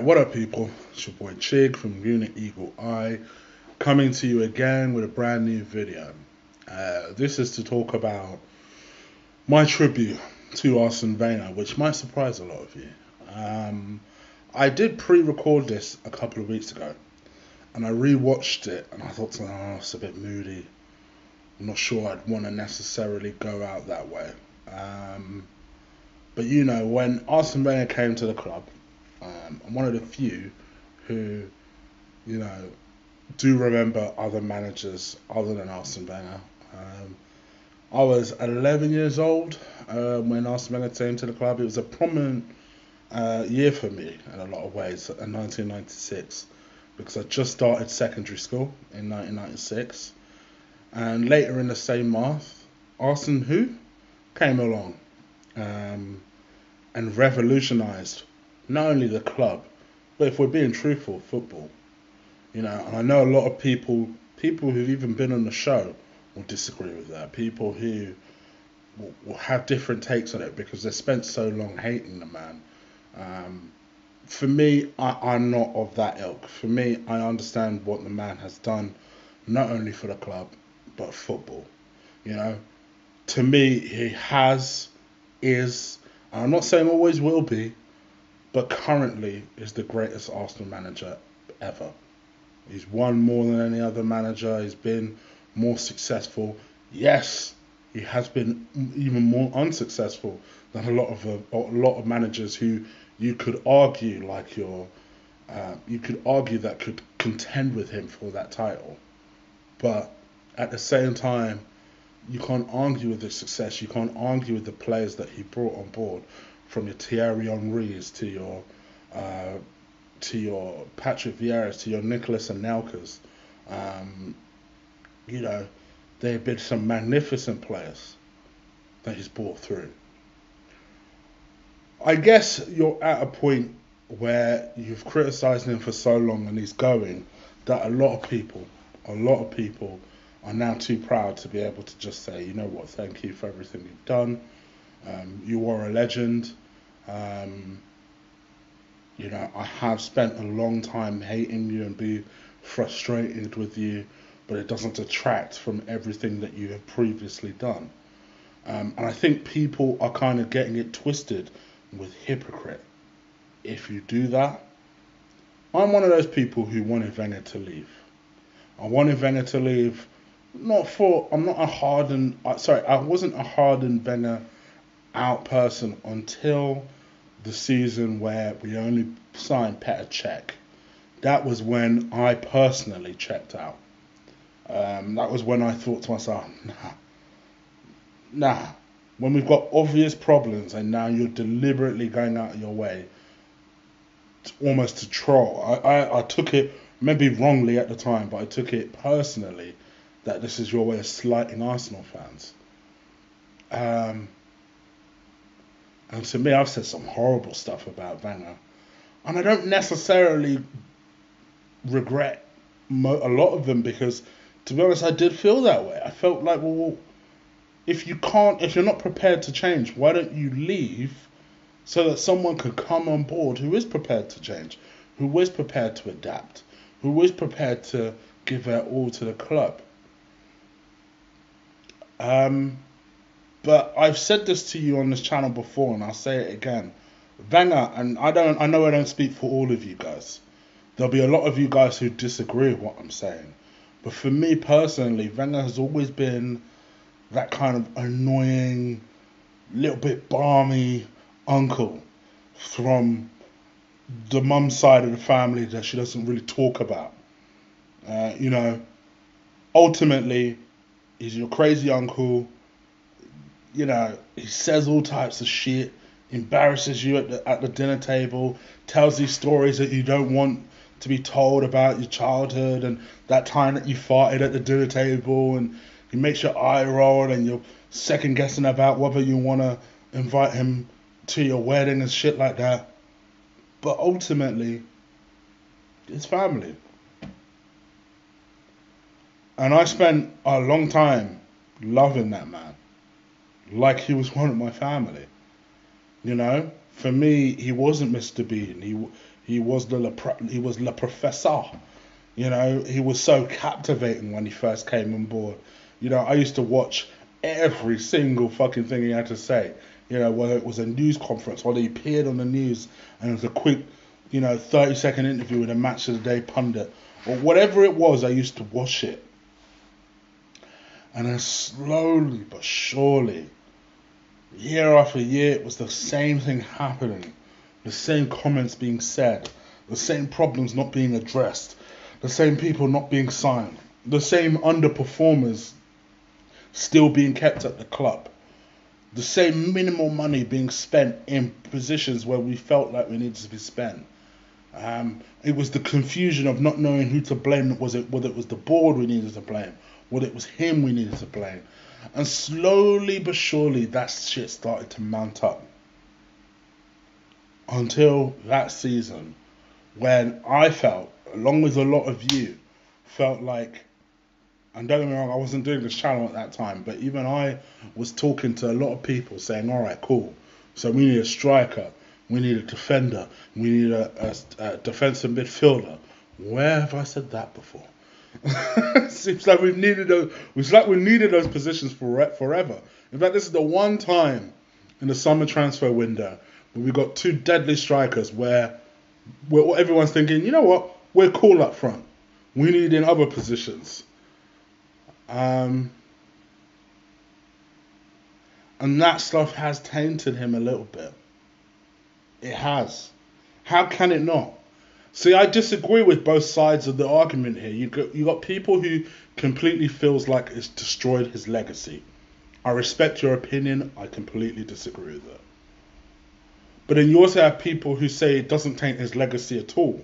Alright, what up, people? It's your boy Chig from Unit Eagle Eye, coming to you again with a brand new video. This is to talk about my tribute to Arsene Wenger, which might surprise a lot of you. I did pre-record this a couple of weeks ago, and I re-watched it, and I thought, oh, it's a bit moody. I'm not sure I'd want to necessarily go out that way. But you know, when Arsene Wenger came to the club, I'm one of the few who, you know, do remember other managers other than Arsene Wenger. I was 11 years old when Arsene Wenger came to the club. It was a prominent year for me in a lot of ways, in 1996, because I just started secondary school in 1996. And later in the same month, Arsene who came along and revolutionised not only the club, but if we're being truthful, football. You know, and I know a lot of people who've even been on the show will disagree with that. People who will have different takes on it because they spent so long hating the man. For me, I'm not of that ilk. For me, I understand what the man has done, not only for the club, but football. You know, to me, he is, and I'm not saying always will be, but currently is the greatest Arsenal manager ever. He's won more than any other manager. He's been more successful. Yes, he has been even more unsuccessful than a lot of managers who you could argue that could contend with him for that title. But at the same time, you can't argue with his success. You can't argue with the players that he brought on board, from your Thierry Henrys to your Patrick Vieira's to your Nicolas Anelkas. You know, there have been some magnificent players that he's brought through. I guess you're at a point where you've criticised him for so long and he's going, that a lot of people are now too proud to be able to just say, you know what, thank you for everything you've done. You are a legend. You know, I have spent a long time hating you and be frustrated with you, but it doesn't detract from everything that you have previously done. And I think people are kind of getting it twisted with hypocrite. If you do that, I'm one of those people who wanted Wenger to leave. I wanted Wenger to leave, I wasn't a hardened Wenger out person until the season where we only signed Petr Cech. That was when I personally checked out. That was when I thought to myself, nah. When we've got obvious problems and now you're deliberately going out of your way almost to troll. I took it, maybe wrongly at the time, but I took it personally that this is your way of slighting Arsenal fans. And to me, I've said some horrible stuff about Wenger. And I don't necessarily regret a lot of them because, to be honest, I did feel that way. I felt like, well, if you're not prepared to change, why don't you leave so that someone could come on board who is prepared to change, who is prepared to adapt, who is prepared to give their all to the club. But I've said this to you on this channel before, and I'll say it again. Wenger, and I know I don't speak for all of you guys. There'll be a lot of you guys who disagree with what I'm saying. But for me personally, Wenger has always been that kind of annoying, little bit balmy uncle from the mum's side of the family that she doesn't really talk about. You know, ultimately, he's your crazy uncle. You know, he says all types of shit, embarrasses you at the dinner table, tells these stories that you don't want to be told about your childhood and that time that you farted at the dinner table, and he makes your eye roll and you're second guessing about whether you want to invite him to your wedding and shit like that. But ultimately, it's family. And I spent a long time loving that man, like he was one of my family. You know, for me, he wasn't Mr. Bean. He was he was le professor. You know, he was so captivating when he first came on board. You know, I used to watch every single fucking thing he had to say. You know, whether it was a news conference or he appeared on the news and it was a quick, 30-second interview with a match of the day pundit or whatever it was, I used to watch it. And then slowly but surely, year after year, it was the same thing happening. The same comments being said. The same problems not being addressed. The same people not being signed. The same underperformers still being kept at the club. The same minimal money being spent in positions where we felt like we needed to be spent. It was the confusion of not knowing who to blame. Whether it was the board we needed to blame, whether it was him we needed to blame. And slowly but surely that shit started to mount up. Until that season when I felt, along with a lot of you, felt like, and don't get me wrong, I wasn't doing this channel at that time, but even I was talking to a lot of people saying, all right, cool. So we need a striker, we need a defender, we need a defensive midfielder. Where have I said that before? Seems like we've needed those. It's like we needed those positions forever. In fact, this is the one time in the summer transfer window where we got two deadly strikers where everyone's thinking, you know what, we're cool up front. We need in other positions. And that stuff has tainted him a little bit. It has. How can it not? See, I disagree with both sides of the argument here. You got people who completely feels like it's destroyed his legacy. I respect your opinion. I completely disagree with it. But then you also have people who say it doesn't taint his legacy at all.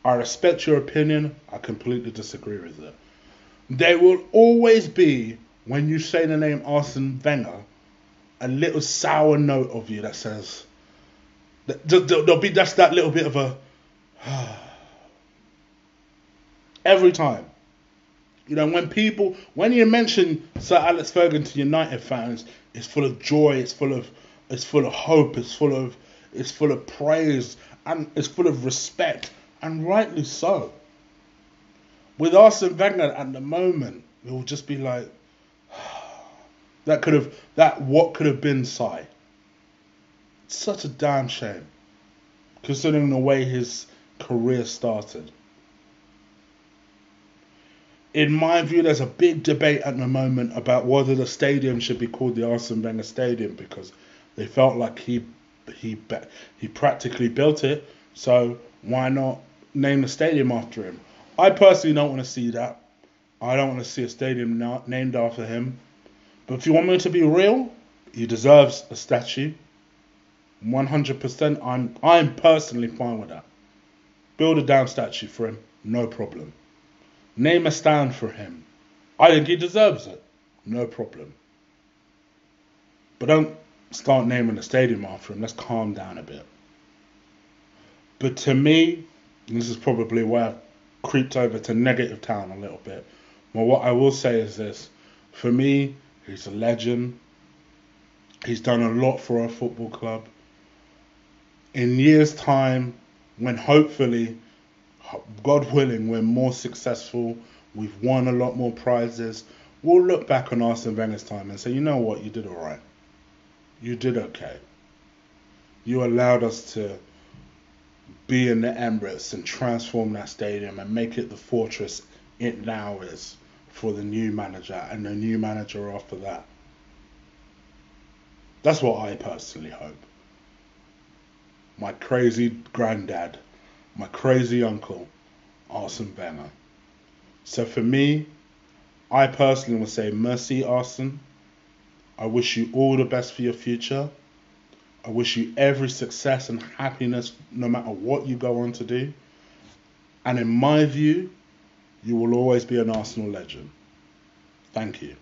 I respect your opinion. I completely disagree with it. There will always be, when you say the name Arsene Wenger, a little sour note of you that says, there'll be just that little bit of a, every time. You know, when you mention Sir Alex Ferguson to United fans, it's full of joy, it's full of hope, it's full of praise, and it's full of respect, and rightly so. With Arsene Wenger at the moment, it will just be like, what could have been Sai. It's such a damn shame, considering the way his career started. In my view, there's a big debate at the moment about whether the stadium should be called the Arsene Wenger Stadium, because they felt like he practically built it, so why not name the stadium after him? I personally don't want to see that. I don't want to see a stadium named after him. But if you want me to be real, he deserves a statue. 100%. I'm personally fine with that. Build a damn statue for him, no problem. Name a stand for him. I think he deserves it, no problem. But don't start naming a stadium after him. Let's calm down a bit. But to me, and this is probably where I've creeped over to negative town a little bit. Well, what I will say is this. For me, he's a legend. He's done a lot for our football club. In years' time, when hopefully, God willing, we're more successful, we've won a lot more prizes, we'll look back on Arsene Wenger's time and say, you know what, you did all right. You did okay. You allowed us to be in the Emirates and transform that stadium and make it the fortress it now is for the new manager and the new manager after that. That's what I personally hope. My crazy granddad, my crazy uncle, Arsene Wenger. So for me, I personally will say, merci, Arsene. I wish you all the best for your future. I wish you every success and happiness no matter what you go on to do. And in my view, you will always be an Arsenal legend. Thank you.